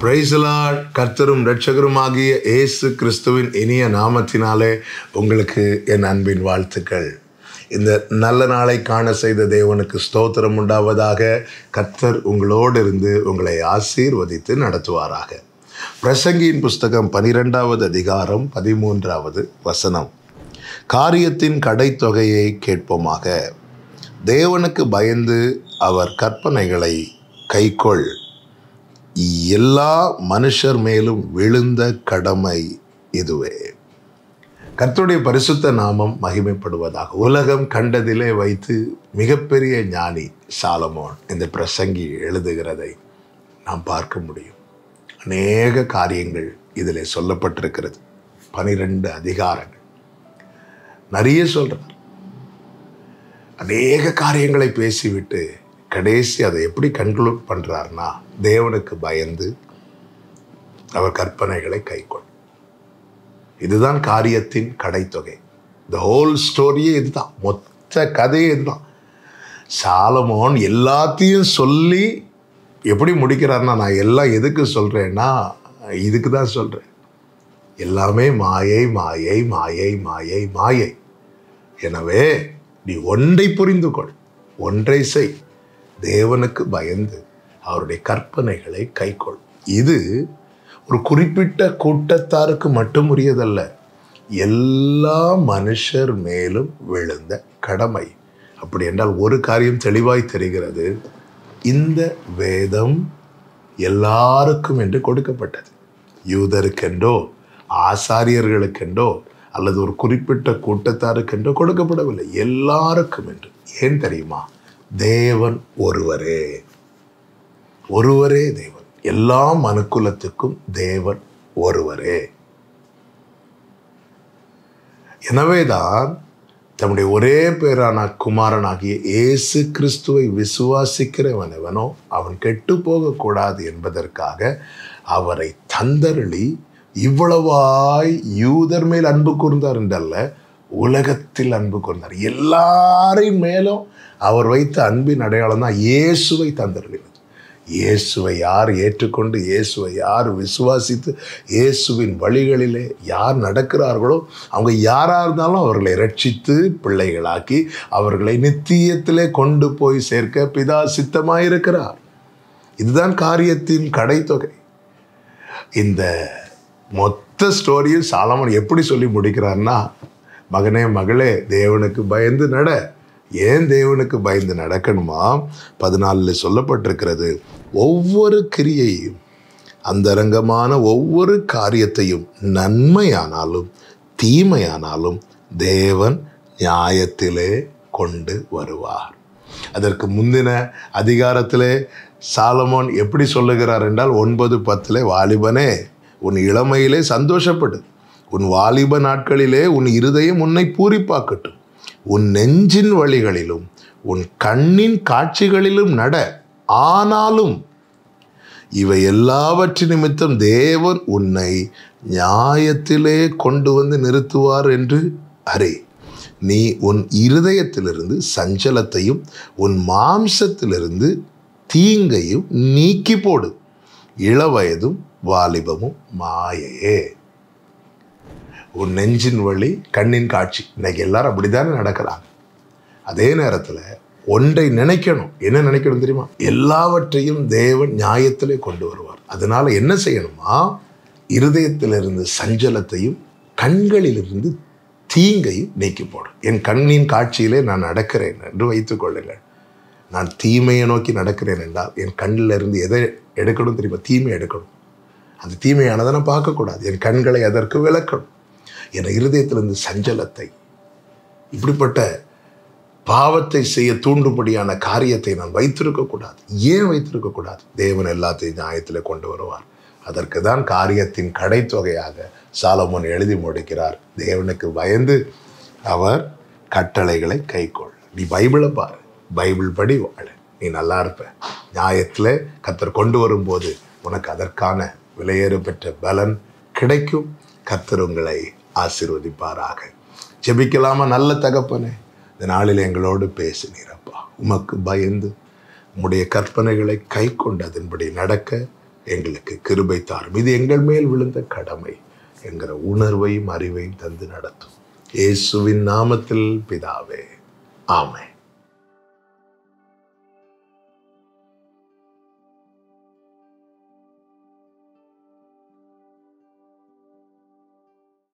Praise the Lord. கர்த்தரும் இரட்சகருமாகிய இயேசு கிறிஸ்துவின் இனிய நாமத்தினாலே உங்களுக்கு என் அன்பின் வாழ்த்துக்கள். இந்த நல்ல நாளை காண செய்த தேவனுக்கு ஸ்தோத்திரம் உண்டாவதாக. கர்த்தர் உங்களோடு இருந்து உங்களை ஆசீர்வதித்து நடத்துவாராக. பிரசங்கியின் புஸ்தகம் 12வது அதிகாரம் 13வது வசனம். காரியத்தின் கடைத்தொகையை கேட்போமாக. தேவனுக்கு பயந்து அவர் கற்பனைகளை கைக்கொள், எல்லா மனுஷர் மேலும் விழுந்த கடமை இதுவே. கர்த்தருடைய பரிசுத்த நாமம் மகிமைப்படுவதாக. உலகம் கண்டதிலே வைத்து மிகப்பெரிய ஞானி சாலமோன் இந்த பிரசங்கி எழுதுகிறதை நாம் பார்க்க முடியும். அநேக காரியங்கள் இதில் சொல்லப்பட்டிருக்கிறது. 12 அதிகாரங்கள் நிறைய சொல்றார். அநேக காரியங்களை பேசிவிட்டு கடைசி அதை எப்படி கன்க்ளூட் பண்ணுறாருன்னா, தேவனுக்கு பயந்து அவர் கற்பனைகளை கைக்கொள். இதுதான் காரியத்தின் கடைத்தொகை. த ஹோல் ஸ்டோரியே இதுதான், மொத்த கதையே இதுதான். சாலமோன் எல்லாத்தையும் சொல்லி எப்படி முடிக்கிறார்னா, நான் எல்லாம் எதுக்கு சொல்கிறேன்னா இதுக்கு தான் சொல்கிறேன். எல்லாமே மாயை மாயை மாயை மாயை மாயை. எனவே நீ ஒன்றை புரிந்து கொள், ஒன்றை செய், தேவனுக்கு பயந்து அவருடைய கற்பனைகளை கைக்கொள். இது ஒரு குறிப்பிட்ட கூட்டத்தாருக்கு மட்டும் உரியதல்ல, எல்லா மனுஷர் மேலும் விழுந்த கடமை. அப்படி என்றால் ஒரு காரியம் தெளிவாய் தெரிகிறது, இந்த வேதம் எல்லாருக்கும் என்று கொடுக்கப்பட்டது. யூதருக்கென்றோ ஆசாரியர்களுக்கென்றோ அல்லது ஒரு குறிப்பிட்ட கூட்டத்தாருக்கென்றோ கொடுக்கப்படவில்லை, எல்லாருக்கும் என்று. ஏன் தெரியுமா? தேவன் ஒருவரே, ஒருவரே தேவன். எல்லா மனுக்குலத்துக்கும் தேவன் ஒருவரே. எனவேதான் தம்முடைய ஒரே பேரான குமாரனாகிய இயேசு கிறிஸ்துவை விசுவாசிக்கிறவன் எவனோ அவன் கெட்டு போகக்கூடாது என்பதற்காக அவரை தந்தருளி இவ்வளவாய் யூதர் மேல் அன்பு கூர்ந்தார் என்றல்ல, உலகத்தில் அன்பு கூர்ந்தார். எல்லாரின் மேலும் அவர் வைத்த அன்பின் அடையாளம் தான் இயேசுவை தந்தருளினது. இயேசுவை யார் ஏற்றுக்கொண்டு, இயேசுவை யார் விசுவாசித்து, இயேசுவின் வழிகளிலே யார் நடக்கிறார்களோ அவங்க யாராக இருந்தாலும் அவர்களை ரட்சித்து பிள்ளைகளாக்கி அவர்களை நித்தியத்திலே கொண்டு போய் சேர்க்க பிதா சித்தமாயிருக்கிறார். இதுதான் காரியத்தின் கடைத்தொகை. இந்த மொத்த ஸ்டோரியும் சாலமோன் எப்படி சொல்லி முடிக்கிறார்னா, மகனே மகளே, தேவனுக்கு பயந்து நட. ஏன் தேவனுக்கு பயந்து நடக்கணுமா? 14 சொல்லப்பட்டிருக்கிறது, ஒவ்வொரு கிரியையும், அந்தரங்கமான ஒவ்வொரு காரியத்தையும், நன்மையானாலும் தீமையானாலும் தேவன் நியாயத்திலே கொண்டு வருவார். அதற்கு முந்தின அதிகாரத்திலே சாலமோன் எப்படி சொல்லுகிறார் என்றால் 9:10, வாலிபனே உன் இளமையிலே சந்தோஷப்படு, உன் வாலிப நாட்களிலே உன் இருதயம் உன்னை பூரிப்பாக்கட்டும், உன் நெஞ்சின் வழிகளிலும் உன் கண்ணின் காட்சிகளிலும் நட. ஆனாலும் இவை எல்லாவற்றின் நிமித்தம் தேவன் உன்னை நியாயத்திலே கொண்டு வந்து நிறுத்துவார் என்று அறி. நீ உன் இருதயத்திலிருந்து சஞ்சலத்தையும் உன் மாம்சத்திலிருந்து தீங்கையும் நீக்கி போடு. இளவயதும் வாலிபமும் மாயையே. உன் நெஞ்சின் வழி, கண்ணின் காட்சி. இன்னைக்கு எல்லாரும் அப்படித்தானே நடக்கிறாங்க. அதே நேரத்தில் ஒன்றை நினைக்கணும். என்ன நினைக்கணும் தெரியுமா? எல்லாவற்றையும் தேவன் நியாயத்திலே கொண்டு வருவார். அதனால என்ன செய்யணுமா? இருதயத்திலிருந்து சஞ்சலத்தையும் கண்களிலிருந்து தீங்கையும் நீக்கி போடும். என் கண்ணின் காட்சியிலே நான் நடக்கிறேன் என்று வைத்துக் கொள்ளுங்கள். நான் தீமையை நோக்கி நடக்கிறேன் என்றால் என் கண்ணில் இருந்து எதை எடுக்கணும் தெரியுமா? தீமை எடுக்கணும். அந்த தீமையானதை நான் பார்க்கக்கூடாது. என் கண்களை அதற்கு விளக்கணும். என் இருதயத்திலிருந்து சஞ்சலத்தை, இப்படிப்பட்ட பாவத்தை செய்ய தூண்டும்படியான காரியத்தை நான் வைத்திருக்கக்கூடாது. ஏன் வைத்திருக்கக்கூடாது? தேவன் எல்லாத்தையும் நியாயத்தில் கொண்டு வருவார். அதற்கு தான் காரியத்தின் கடைத்தொகையாக சாலமோன் எழுதி முடிக்கிறார். தேவனுக்கு பயந்து அவர் கட்டளைகளை கைக்கொள். நீ பைபிளை பாரு, பைபிள் படி வாழு, நீ நல்லா இருப்ப. நியாயத்தில் கர்த்தர் கொண்டு வரும்போது உனக்கு அதற்கான விலையேறு பெற்ற பலன் கிடைக்கும். கர்த்தர் உங்களை ஆசீர்வதிப்பாராக. ஜெபிக்கலாமா? நல்ல தகப்பனே, இந்த நாளில் எங்களோடு பேசினீரப்பா. உமக்கு பயந்து உம்முடைய கற்பனைகளை கை கொண்டு அதன்படி நடக்க எங்களுக்கு கிருபை தாரும். இது எங்கள் மேல் விழுந்த கடமை என்கிற உணர்வையும் அறிவையும் தந்து நடத்தும். இயேசுவின் நாமத்தில் பிதாவே, ஆமென்.